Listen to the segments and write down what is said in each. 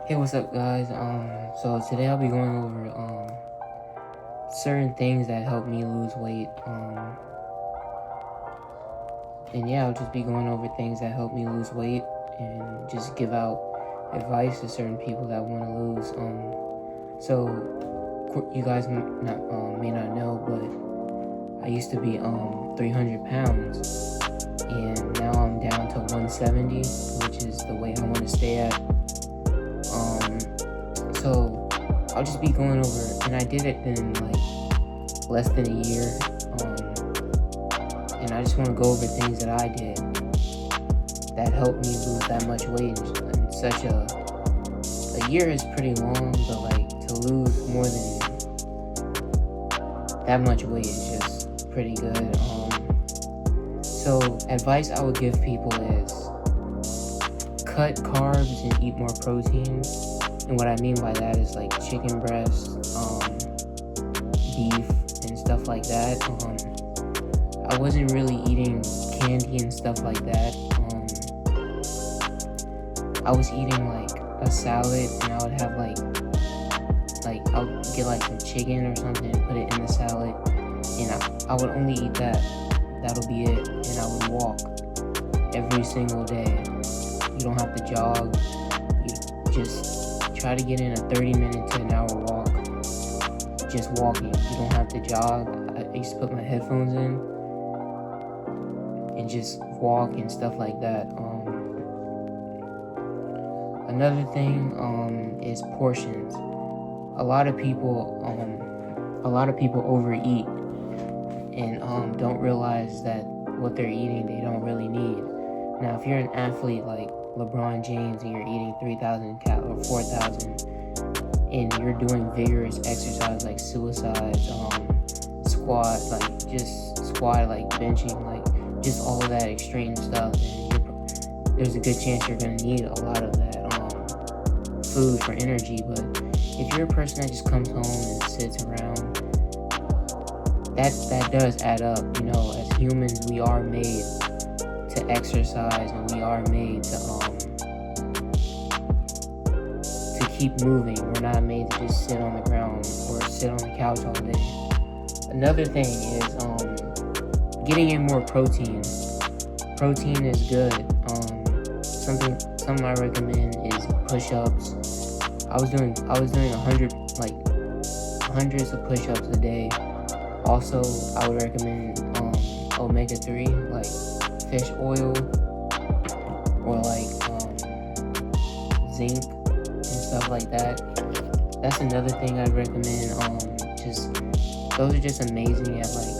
Hey, what's up, guys? So today I'll be going over certain things that help me lose weight. And yeah, I'll just be going over things that help me lose weight and just give out advice to certain people that want to lose. So you guys may not know, but I used to be 300 pounds, and now I'm down to 170, which is the weight I want to stay at. So I'll just be going over, and I did it in like less than a year. And I just want to go over things that I did that helped me lose that much weight in such a year is pretty long, but like to lose more than that much weight is just pretty good. So advice I would give people is cut carbs and eat more protein. And what I mean by that is like chicken breast, beef, and stuff like that. I wasn't really eating candy and stuff like that. I was eating like a salad, and I would have like I would get like some chicken or something and put it in the salad, and I would only eat that. That'll be it. And I would walk every single day. You don't have to jog. You just try to get in a 30-minute to an hour walk. Just walking. You don't have to jog. I used to put my headphones in and just walk and stuff like that. Another thing is portions. A lot of people overeat and don't realize that what they're eating they don't really need. Now, if you're an athlete like LeBron James and you're eating 3,000 or 4,000, and you're doing vigorous exercise like suicides, squat, like just squat, like benching, like just all of that extreme stuff, and there's a good chance you're gonna need a lot of that food for energy. But if you're a person that just comes home and sits around, that does add up. You know, as humans, we are made to exercise, and we are made to keep moving. We're not made to just sit on the ground or sit on the couch all day. Another thing is getting in more protein. Protein is good. Something I recommend is push-ups. I was doing 100, like hundreds of push-ups a day. Also, I would recommend omega-3, like fish oil, or like zinc and stuff like that. That's another thing I'd recommend. Those are just amazing at like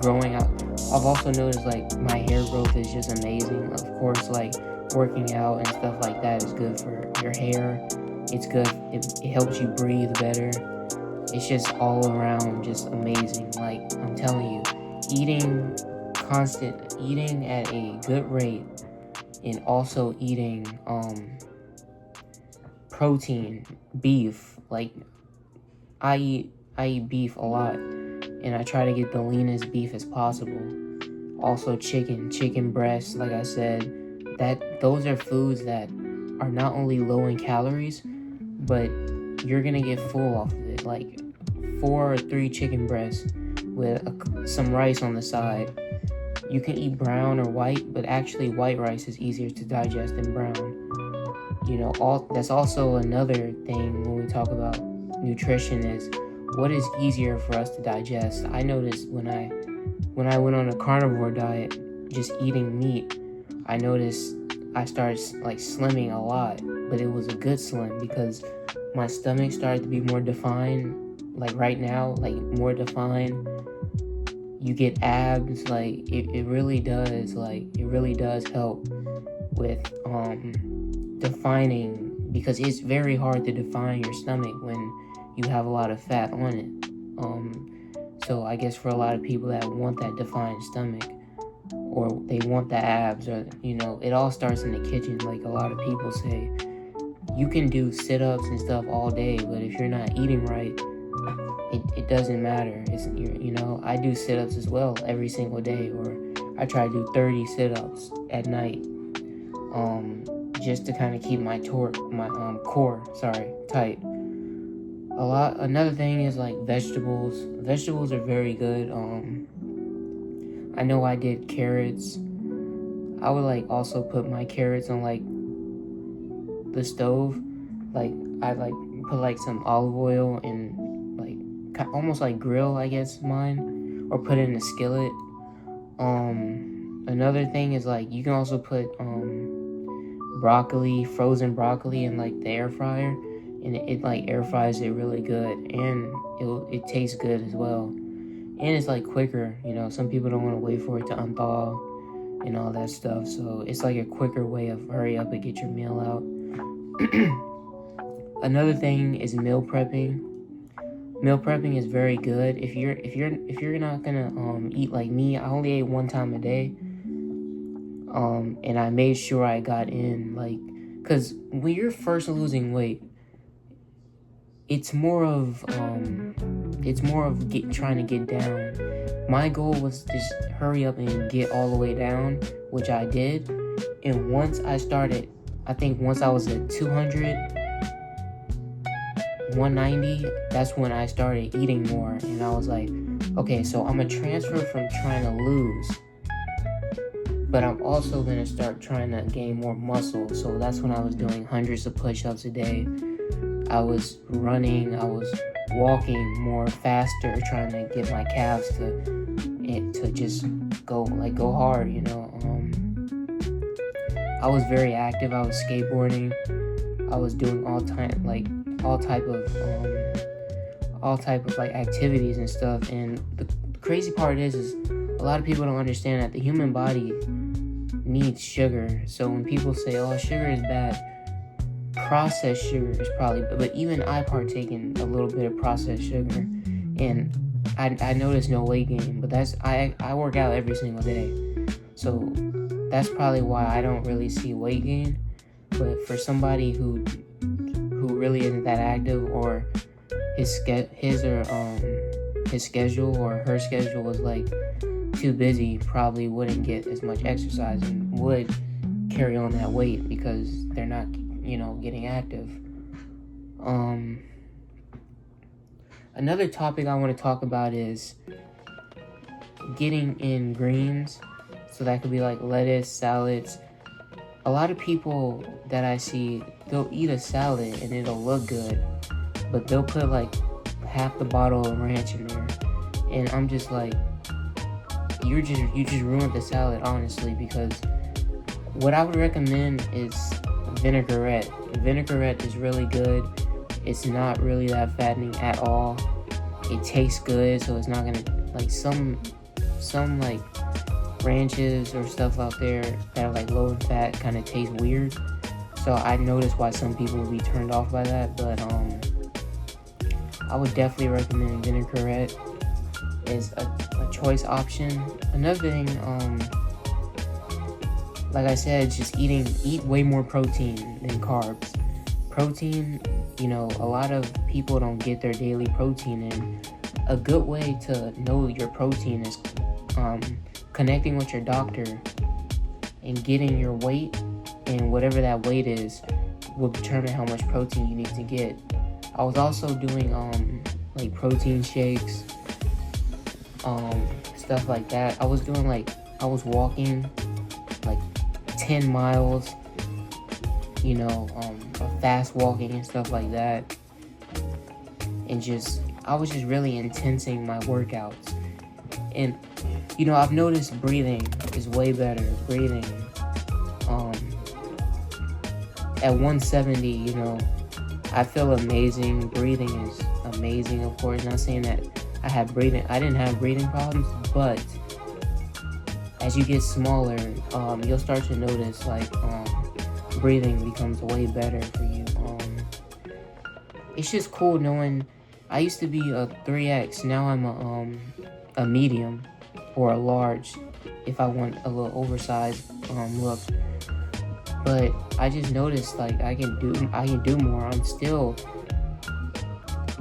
growing out. I've also noticed like my hair growth is just amazing. Of course, like working out and stuff like that is good for your hair. It's good. It helps you breathe better. It's just all around just amazing. Like I'm telling you, eating at a good rate, and also eating protein, beef. Like I eat beef a lot, and I try to get the leanest beef as possible. Also chicken breast, like I said, those are foods that are not only low in calories, but you're gonna get full off of it. Like 4 or 3 chicken breasts with some rice on the side. You can eat brown or white, but actually white rice is easier to digest than brown. You know, that's also another thing when we talk about nutrition is what is easier for us to digest. I noticed when I went on a carnivore diet, just eating meat, I noticed I started like slimming a lot, but it was a good slim because my stomach started to be more defined. Like right now, like more defined. You get abs. Like it really does help with defining, because it's very hard to define your stomach when you have a lot of fat on it. So I guess for a lot of people that want that defined stomach, or they want the abs, or you know, it all starts in the kitchen. Like a lot of people say, you can do sit-ups and stuff all day, but if you're not eating right, it doesn't matter. I do sit-ups as well every single day, or I try to do 30 sit-ups at night. just to kind of keep my core tight. Another thing is like vegetables. Vegetables are very good. I know I did carrots. I would like also put my carrots on like the stove. Like I like put like some olive oil and like almost like grill, I guess, mine, or put it in a skillet. Another thing is like you can also put frozen broccoli in like the air fryer, and it like air fries it really good, and it tastes good as well, and it's like quicker. Some people don't want to wait for it to unthaw and all that stuff, so it's like a quicker way of hurry up and get your meal out. Another thing is meal prepping. Meal prepping is very good. If you're not gonna eat like me, I only ate one time a day. And I made sure I got in, like, cause when you're first losing weight, it's more of trying to get down. My goal was just hurry up and get all the way down, which I did. And once I was at 200, 190, that's when I started eating more. And I was like, okay, so I'm gonna transfer from trying to lose, but I'm also going to start trying to gain more muscle. So that's when I was doing hundreds of push-ups a day. I was running, I was walking more faster, trying to get my calves to just go hard, I was very active. I was skateboarding. I was doing all type of like activities and stuff. And the crazy part is a lot of people don't understand that the human body needs sugar. So when people say, oh, sugar is bad, processed sugar is probably, but even I partake in a little bit of processed sugar, and I notice no weight gain, but I work out every single day, so that's probably why I don't really see weight gain. But for somebody who really isn't that active, or his schedule or her schedule was like too busy, probably wouldn't get as much exercise and would carry on that weight because they're not, getting active. Another topic I want to talk about is getting in greens. So that could be like lettuce, salads. A lot of people that I see, they'll eat a salad and it'll look good, but they'll put like half the bottle of ranch in there, and I'm just like, you just ruined the salad, honestly, because what I would recommend is vinaigrette. Vinaigrette is really good. It's not really that fattening at all. It tastes good, so it's not gonna, like, some like ranches or stuff out there that are like low in fat kind of taste weird. So I noticed why some people would be turned off by that, but I would definitely recommend vinaigrette is a choice option. Another thing, like I said, just eat way more protein than carbs. Protein, a lot of people don't get their daily protein in. A good way to know your protein is connecting with your doctor and getting your weight, and whatever that weight is will determine how much protein you need to get. I was also doing like protein shakes, stuff like that. I was walking like 10 miles, fast walking and stuff like that, and I was just really intensing my workouts. And I've noticed breathing is way better. Breathing at 170, I feel amazing. Breathing is amazing, of course. Not saying that I didn't have breathing problems, but as you get smaller, you'll start to notice breathing becomes way better for you. It's just cool knowing I used to be a 3X, now I'm a medium or a large if I want a little oversized look. But I just noticed I can do more. I'm still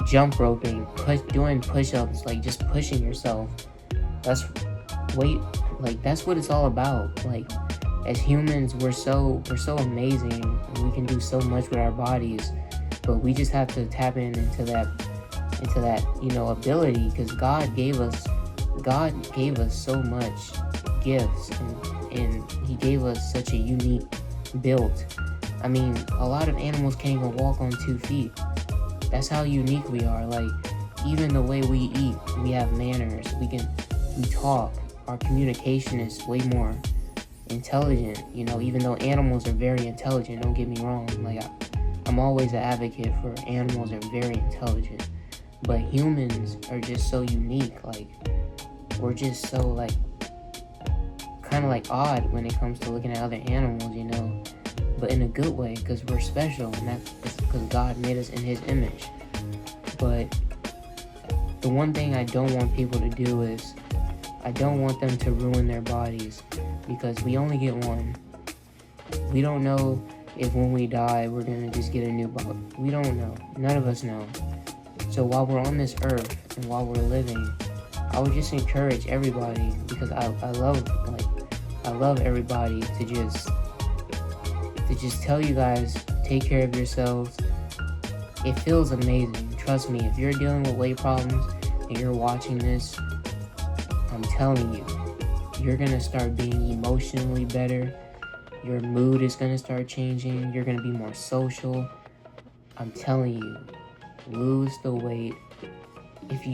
jump roping, doing push-ups, just pushing yourself. That's what it's all about. as humans, we're so amazing, and we can do so much with our bodies, but we just have to tap into that ability, because God gave us so much gifts, and he gave us such a unique build. I mean, a lot of animals can't even walk on 2 feet. That's how unique we are. Like, even the way we eat, we have manners. We talk. Our communication is way more intelligent. Even though animals are very intelligent, don't get me wrong. Like, I'm always an advocate for animals are very intelligent. But humans are just so unique. Like, we're just so, like, kind of like odd when it comes to looking at other animals, but in a good way, because we're special, and that's because God made us in his image. But the one thing I don't want people to do is, I don't want them to ruin their bodies, because we only get one. We don't know if when we die, we're going to just get a new body. We don't know. None of us know. So while we're on this earth, and while we're living, I would just encourage everybody, because I love everybody to just tell you guys, take care of yourselves. It feels amazing. Trust me, if you're dealing with weight problems and you're watching this, I'm telling you, you're going to start being emotionally better. Your mood is going to start changing. You're going to be more social. I'm telling you, lose the weight. If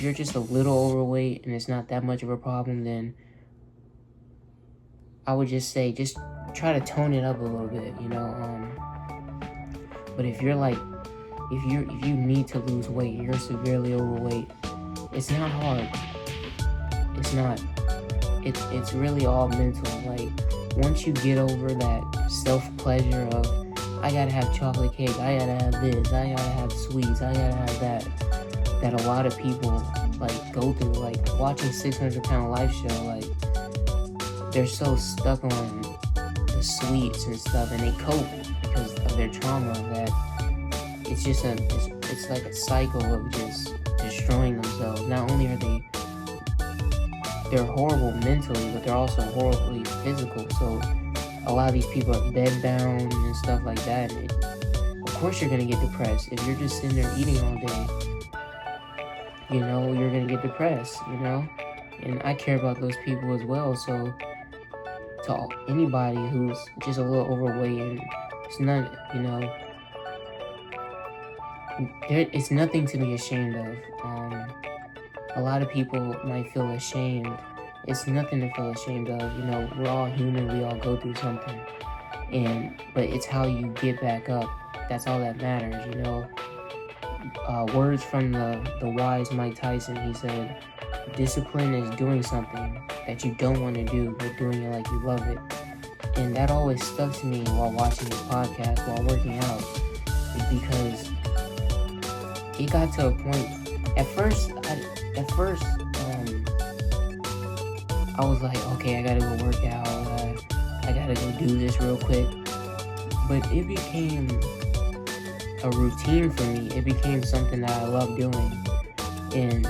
you're just a little overweight and it's not that much of a problem, then I would just say, just try to tone it up a little bit, but if you're like, if you need to lose weight, you're severely overweight, it's not hard. It's not. It's really all mental. Like, once you get over that self-pleasure of, I gotta have chocolate cake, I gotta have this, I gotta have sweets, I gotta have that a lot of people, like, go through. Like, watching 600 Pound Life show, like, they're so stuck on the sweets and stuff, and they cope because of their trauma, that it's just it's like a cycle of just destroying themselves. Not only are they're horrible mentally, but they're also horribly physical. So a lot of these people are bedbound and stuff like that. Of course you're gonna get depressed if you're just sitting there eating all day. You're gonna get depressed. And I care about those people as well. So to anybody who's just a little overweight, and it's not, it's nothing to be ashamed of. A lot of people might feel ashamed. It's nothing to feel ashamed of. We're all human. We all go through something. But it's how you get back up. That's all that matters. Words from the wise Mike Tyson. He said, discipline is doing something that you don't want to do, but doing it like you love it. And that always stuck to me while watching this podcast, while working out, is because it got to a point. At first, I was like, okay, I gotta go work out. I gotta go do this real quick. But it became a routine for me. It became something that I love doing. And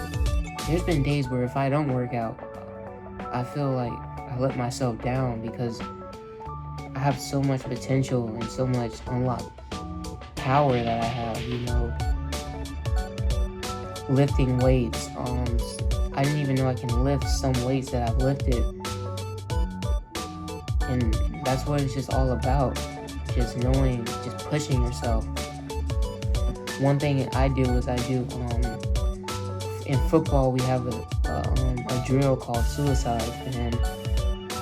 there's been days where if I don't work out, I feel like I let myself down, because I have so much potential and so much unlocked power that I have, lifting weights. I didn't even know I can lift some weights that I've lifted. And that's what it's just all about. Just knowing, just pushing yourself. One thing I do is in football we have a drill called suicide, and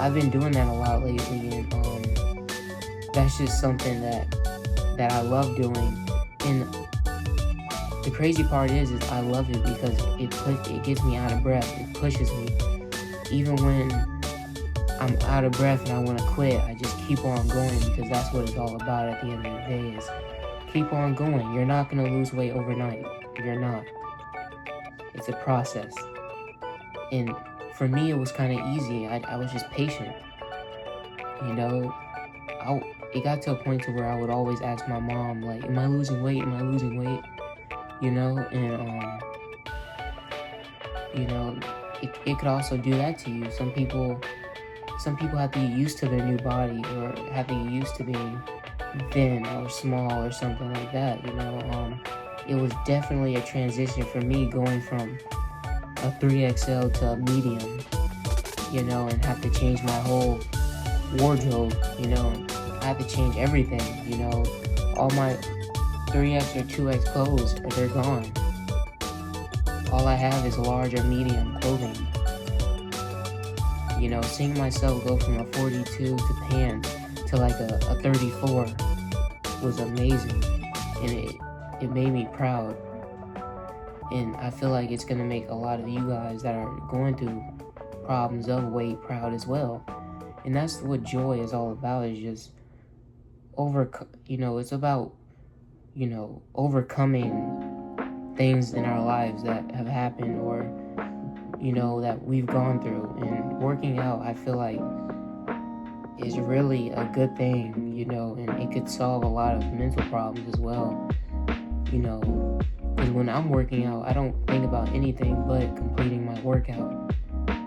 I've been doing that a lot lately, and that's just something that I love doing. And the crazy part is I love it because it gets me out of breath. It pushes me. Even when I'm out of breath and I want to quit, I just keep on going, because that's what it's all about at the end of the day, is keep on going. You're not going to lose weight overnight. You're not. It's a process. And for me, it was kind of easy. I was just patient. It got to a point to where I would always ask my mom, like, am I losing weight? Am I losing weight? And, it could also do that to you. Some people, some people have to get used to their new body, or have to get used to being thin or small or something like that, you know. It was definitely a transition for me, going from a 3XL to a medium, you know, and have to change my whole wardrobe, you know. I had to change everything, you know. All my 3X or 2X clothes, they're gone. All I have is large or medium clothing. You know, seeing myself go from a 42 to pants to like a 34 was amazing, and it made me proud. And I feel like it's gonna make a lot of you guys that are going through problems of weight proud as well. And that's what joy is all about, is just it's about, you know, overcoming things in our lives that have happened, or, you know, that we've gone through. And working out, I feel like, is really a good thing, you know, and it could solve a lot of mental problems as well, you know, because when I'm working out, I don't think about anything but completing my workout.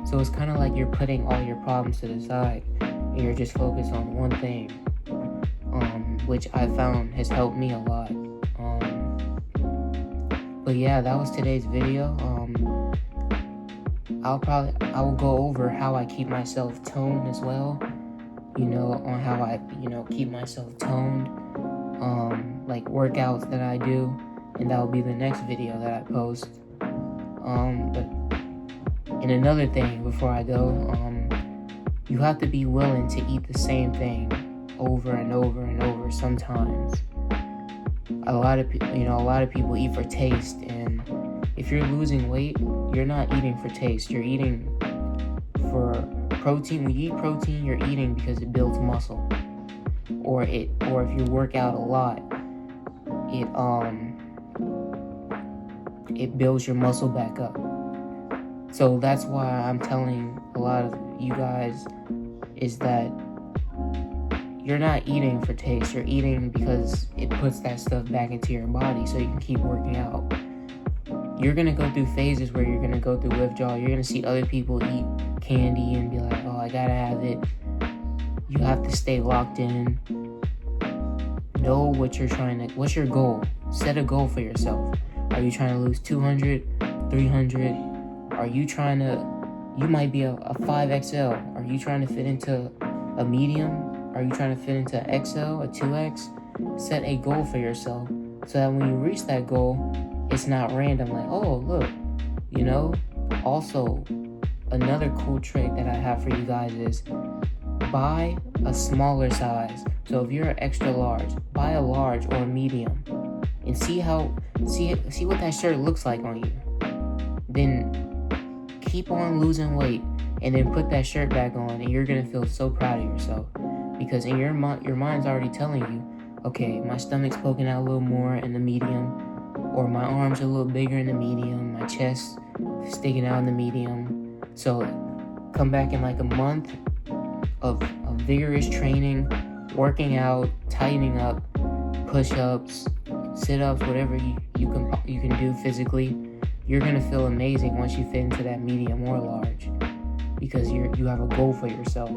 So it's kind of like you're putting all your problems to the side, and you're just focused on one thing, which I found has helped me a lot. But yeah, that was today's video. I will go over how I keep myself toned as well, you know, on how I, you know, keep myself toned, like workouts that I do, and that will be the next video that I post. And another thing before I go, you have to be willing to eat the same thing over and over and over sometimes. A lot of people eat for taste, and if you're losing weight, you're not eating for taste. You're eating for protein. When you eat protein, you're eating because it builds muscle, or if you work out a lot, it builds your muscle back up. So that's why I'm telling a lot of you guys is that you're not eating for taste. You're eating because it puts that stuff back into your body so you can keep working out. You're going to go through phases where you're going to go through withdrawal. You're going to see other people eat candy and be like, oh, I got to have it. You have to stay locked in. Know what what's your goal? Set a goal for yourself. Are you trying to lose 200, 300? Are you trying to, you might be a 5XL. Are you trying to fit into a medium? Are you trying to fit into an XL, a 2X? Set a goal for yourself so that when you reach that goal, it's not random, like, oh, look, you know. Also, another cool trick that I have for you guys is buy a smaller size. So if you're an extra large, buy a large or a medium, and see what that shirt looks like on you. Then keep on losing weight, and then put that shirt back on, and you're gonna feel so proud of yourself, because in your mind's already telling you, okay, my stomach's poking out a little more in the medium, or my arms are a little bigger in the medium, my chest sticking out in the medium. So come back in like a month of vigorous training, working out, tightening up, push-ups, sit-ups, whatever you can do physically. You're gonna feel amazing once you fit into that medium or large, because you have a goal for yourself.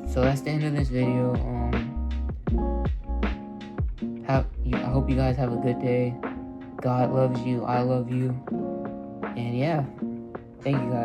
So that's the end of this video. I hope you guys have a good day. God loves you. I love you. And yeah, thank you guys.